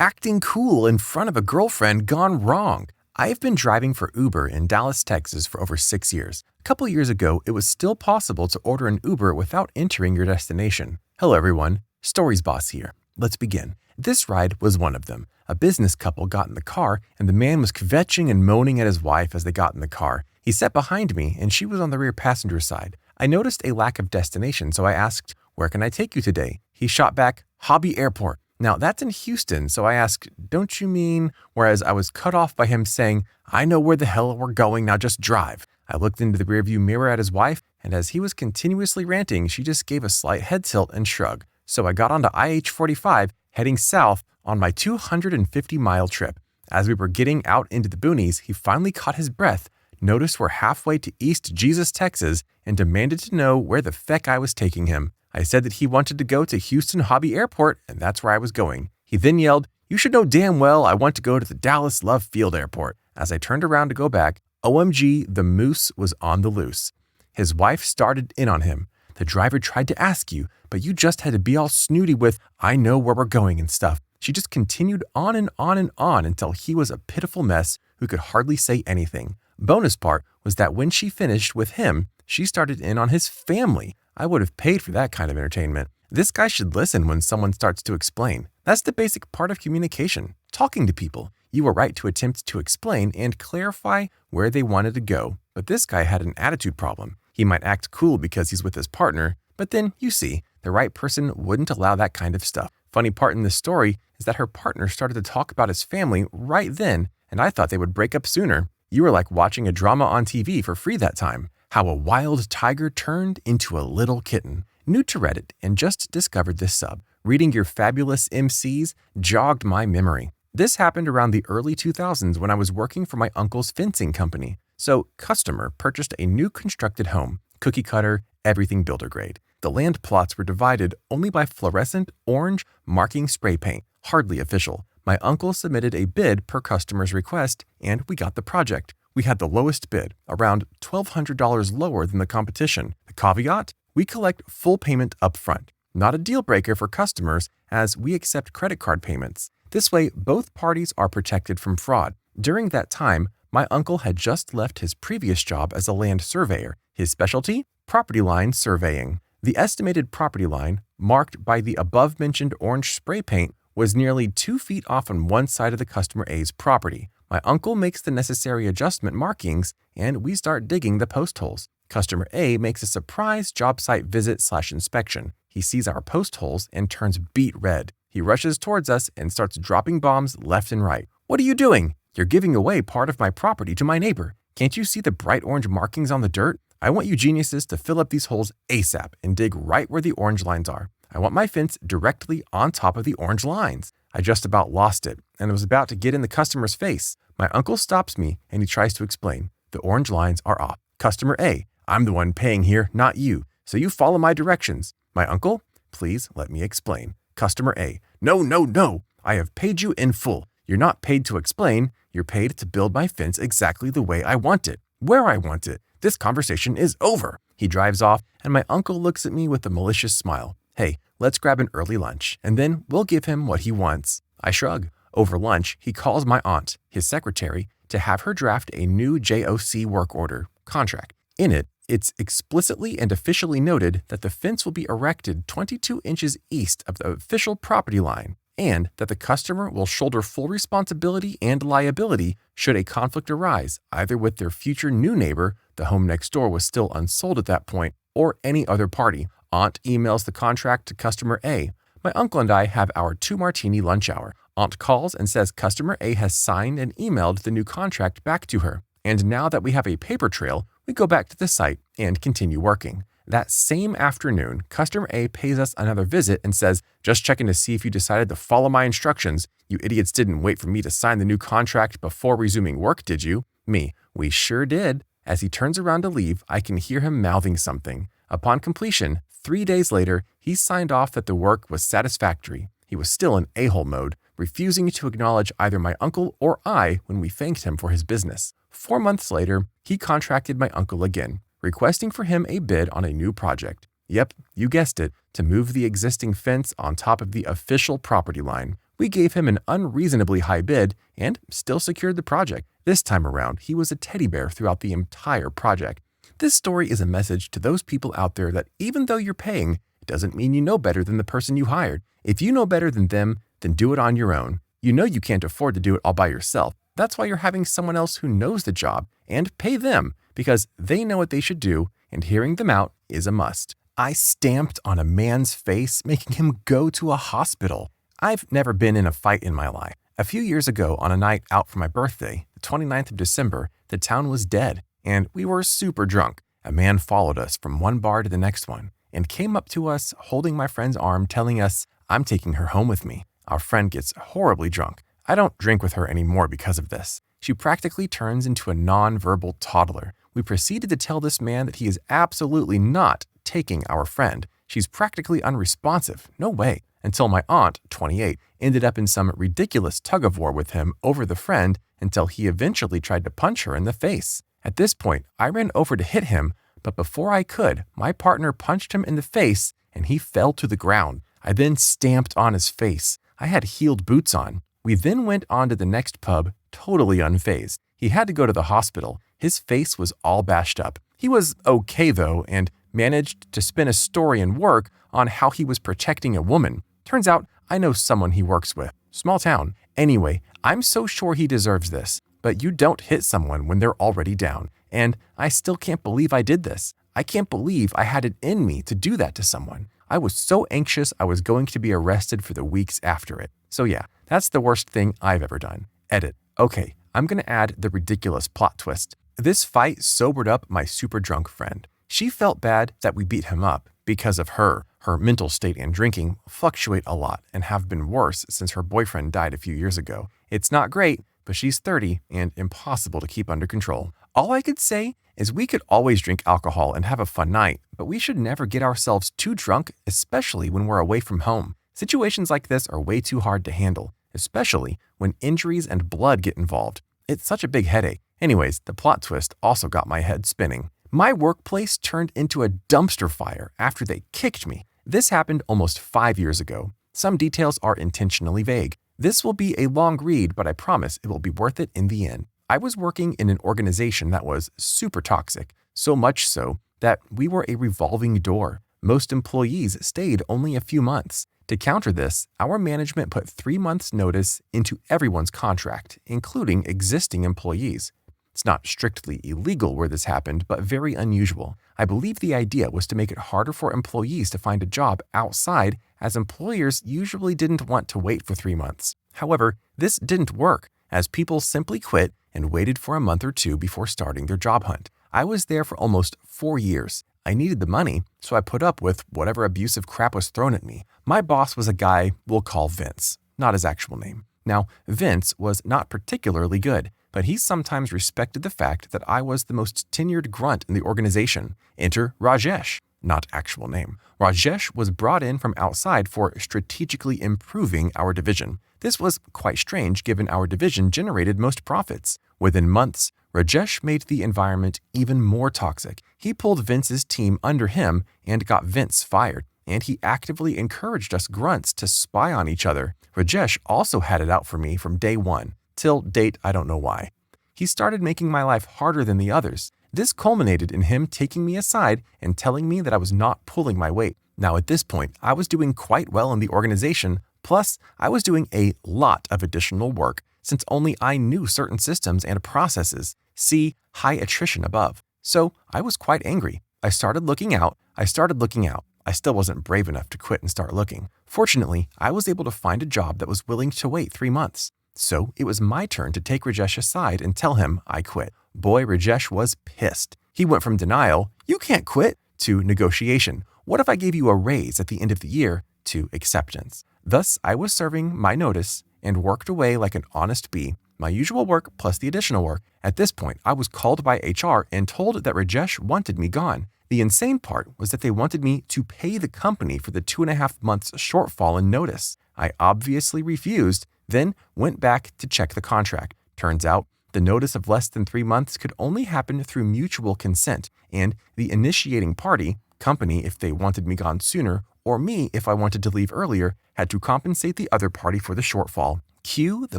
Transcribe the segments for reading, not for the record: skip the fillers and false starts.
Acting cool in front of a girlfriend gone wrong. I have been driving for Uber in Dallas, Texas for over 6 years. A couple years ago, it was still possible to order an Uber without entering your destination. Hello everyone, Stories Boss here. Let's begin. This ride was one of them. A business couple got in the car and the man was kvetching and moaning at his wife as they got in the car. He sat behind me and she was on the rear passenger side. I noticed a lack of destination, so I asked, "Where can I take you today?" He shot back, "Hobby Airport." Now, that's in Houston, so I asked, "Don't you mean?" Whereas I was cut off by him saying, "I know where the hell we're going, now just drive." I looked into the rearview mirror at his wife, and as he was continuously ranting, she just gave a slight head tilt and shrug. So I got onto IH-45, heading south on my 250-mile trip. As we were getting out into the boonies, he finally caught his breath, noticed we're halfway to East Jesus, Texas, and demanded to know where the feck I was taking him. I said that he wanted to go to Houston Hobby Airport, and that's where I was going. He then yelled, "You should know damn well I want to go to the Dallas Love Field Airport." As I turned around to go back, OMG, the moose was on the loose. His wife started in on him. "The driver tried to ask you, but you just had to be all snooty with, 'I know where we're going' and stuff." She just continued on and on and on until he was a pitiful mess who could hardly say anything. Bonus part was that when she finished with him, she started in on his family. I would have paid for that kind of entertainment. This guy should listen when someone starts to explain. That's the basic part of communication, talking to people. You were right to attempt to explain and clarify where they wanted to go, but this guy had an attitude problem. He might act cool because he's with his partner, but then, you see, the right person wouldn't allow that kind of stuff. Funny part in this story is that her partner started to talk about his family right then, and I thought they would break up sooner. You were like watching a drama on TV for free that time. How a wild tiger turned into a little kitten. New to Reddit and just discovered this sub. Reading your fabulous MCs jogged my memory. This happened around the early 2000s when I was working for my uncle's fencing company. So, customer purchased a new constructed home, cookie cutter, everything builder grade. The land plots were divided only by fluorescent orange marking spray paint, hardly official. My uncle submitted a bid per customer's request, and we got the project. We had the lowest bid, around $1,200 lower than the competition. The caveat? We collect full payment up front. Not a deal breaker for customers, as we accept credit card payments. This way, both parties are protected from fraud. During that time, my uncle had just left his previous job as a land surveyor. His specialty? Property line surveying. The estimated property line, marked by the above-mentioned orange spray paint, was nearly 2 feet off on one side of the customer A's property. My uncle makes the necessary adjustment markings, and we start digging the post holes. Customer A makes a surprise job site visit/inspection. He sees our post holes and turns beet red. He rushes towards us and starts dropping bombs left and right. "What are you doing? You're giving away part of my property to my neighbor. Can't you see the bright orange markings on the dirt? I want you geniuses to fill up these holes ASAP and dig right where the orange lines are. I want my fence directly on top of the orange lines." I just about lost it and was about to get in the customer's face. My uncle stops me and he tries to explain. "The orange lines are off. Customer A, I'm the one paying here, not you. So you follow my directions." My uncle, "Please let me explain." Customer A, No, no, no. I have paid you in full. You're not paid to explain. You're paid to build my fence exactly the way I want it, where I want it. This conversation is over." He drives off and my uncle looks at me with a malicious smile. "Hey, let's grab an early lunch and then we'll give him what he wants." I shrug. Over lunch, he calls my aunt, his secretary, to have her draft a new JOC work order contract. In it, it's explicitly and officially noted that the fence will be erected 22 inches east of the official property line and that the customer will shoulder full responsibility and liability should a conflict arise, either with their future new neighbor, the home next door was still unsold at that point, or any other party. Aunt emails the contract to customer A. My uncle and I have our 2-martini lunch hour. Aunt calls and says customer A has signed and emailed the new contract back to her. And now that we have a paper trail, we go back to the site and continue working. That same afternoon, customer A pays us another visit and says, "Just checking to see if you decided to follow my instructions. You idiots didn't wait for me to sign the new contract before resuming work, did you?" Me, "We sure did." As he turns around to leave, I can hear him mouthing something. Upon completion, 3 days later, he signed off that the work was satisfactory. He was still in a-hole mode, refusing to acknowledge either my uncle or I when we thanked him for his business. 4 months later, he contracted my uncle again, requesting for him a bid on a new project. Yep, you guessed it, to move the existing fence on top of the official property line. We gave him an unreasonably high bid and still secured the project. This time around, he was a teddy bear throughout the entire project. This story is a message to those people out there that even though you're paying, it doesn't mean you know better than the person you hired. If you know better than them, then do it on your own. You know you can't afford to do it all by yourself. That's why you're having someone else who knows the job, and pay them because they know what they should do, and hearing them out is a must. I stamped on a man's face, making him go to a hospital. I've never been in a fight in my life. A few years ago, on a night out for my birthday, the 29th of December, the town was dead, and we were super drunk. A man followed us from one bar to the next one and came up to us holding my friend's arm, telling us, "I'm taking her home with me." Our friend gets horribly drunk. I don't drink with her anymore because of this. She practically turns into a non-verbal toddler. We proceeded to tell this man that he is absolutely not taking our friend. She's practically unresponsive. No way. Until my aunt, 28, ended up in some ridiculous tug-of-war with him over the friend until he eventually tried to punch her in the face. At this point, I ran over to hit him, but before I could, my partner punched him in the face and he fell to the ground. I then stamped on his face. I had heeled boots on. We then went on to the next pub, totally unfazed. He had to go to the hospital. His face was all bashed up. He was okay though, and managed to spin a story and work on how he was protecting a woman. Turns out I know someone he works with. Small town. Anyway, I'm so sure he deserves this. But you don't hit someone when they're already down. And I still can't believe I did this. I can't believe I had it in me to do that to someone. I was so anxious I was going to be arrested for the weeks after it. So yeah, that's the worst thing I've ever done. Edit. Okay, I'm going to add the ridiculous plot twist. This fight sobered up my super drunk friend. She felt bad that we beat him up because of her. Her mental state and drinking fluctuate a lot and have been worse since her boyfriend died a few years ago. It's not great, but she's 30 and impossible to keep under control. All I could say is we could always drink alcohol and have a fun night, but we should never get ourselves too drunk, especially when we're away from home. Situations like this are way too hard to handle, especially when injuries and blood get involved. It's such a big headache. Anyways, the plot twist also got my head spinning. My workplace turned into a dumpster fire after they kicked me. This happened almost 5 years ago. Some details are intentionally vague. This will be a long read, but I promise it will be worth it in the end. I was working in an organization that was super toxic, so much so that we were a revolving door. Most employees stayed only a few months. To counter this, our management put 3 months' notice into everyone's contract, including existing employees. It's not strictly illegal where this happened, but very unusual. I believe the idea was to make it harder for employees to find a job outside, as employers usually didn't want to wait for 3 months. However, this didn't work, as people simply quit and waited for a month or two before starting their job hunt. I was there for almost 4 years. I needed the money, so I put up with whatever abusive crap was thrown at me. My boss was a guy we'll call Vince, not his actual name. Now, Vince was not particularly good, but he sometimes respected the fact that I was the most tenured grunt in the organization. Enter Rajesh, not actual name. Rajesh was brought in from outside for strategically improving our division. This was quite strange given our division generated most profits. Within months, Rajesh made the environment even more toxic. He pulled Vince's team under him and got Vince fired, and he actively encouraged us grunts to spy on each other. Rajesh also had it out for me from day one. Till date, I don't know why. He started making my life harder than the others. This culminated in him taking me aside and telling me that I was not pulling my weight. Now at this point, I was doing quite well in the organization, plus I was doing a lot of additional work since only I knew certain systems and processes. See high attrition above. So I was quite angry. I started looking out. I still wasn't brave enough to quit and start looking. Fortunately, I was able to find a job that was willing to wait 3 months. So it was my turn to take Rajesh aside and tell him I quit. Boy, Rajesh was pissed. He went from denial, "You can't quit," to negotiation. "What if I gave you a raise at the end of the year?" to acceptance. Thus, I was serving my notice and worked away like an honest bee, my usual work plus the additional work. At this point, I was called by HR and told that Rajesh wanted me gone. The insane part was that they wanted me to pay the company for the 2.5 months shortfall in notice. I obviously refused, then went back to check the contract. Turns out, the notice of less than 3 months could only happen through mutual consent, and the initiating party, company if they wanted me gone sooner, or me, if I wanted to leave earlier, had to compensate the other party for the shortfall. Cue the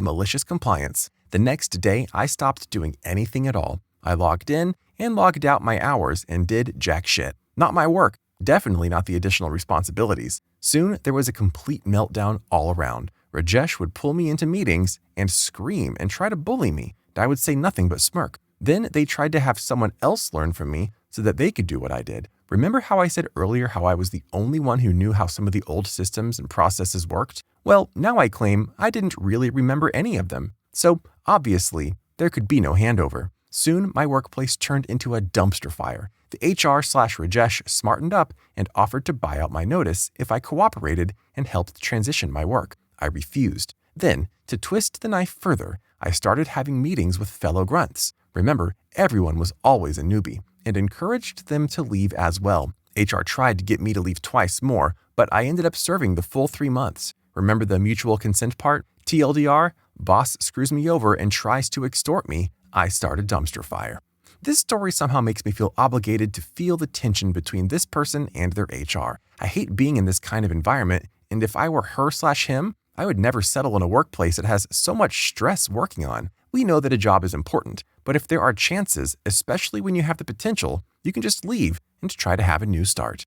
malicious compliance. The next day, I stopped doing anything at all. I logged in and logged out my hours and did jack shit. Not my work, definitely not the additional responsibilities. Soon, there was a complete meltdown all around. Rajesh would pull me into meetings and scream and try to bully me. I would say nothing but smirk. Then they tried to have someone else learn from me so that they could do what I did. Remember how I said earlier how I was the only one who knew how some of the old systems and processes worked? Well, now I claim I didn't really remember any of them. So, obviously, there could be no handover. Soon, my workplace turned into a dumpster fire. The HR/Rajesh smartened up and offered to buy out my notice if I cooperated and helped transition my work. I refused. Then, to twist the knife further, I started having meetings with fellow grunts. Remember, everyone was always a newbie, and encouraged them to leave as well. HR tried to get me to leave twice more, but I ended up serving the full 3 months. Remember the mutual consent part? TLDR, boss screws me over and tries to extort me. I start a dumpster fire. This story somehow makes me feel obligated to feel the tension between this person and their HR. I hate being in this kind of environment, and if I were her/him, I would never settle in a workplace that has so much stress working on. We know that a job is important, but if there are chances, especially when you have the potential, you can just leave and try to have a new start.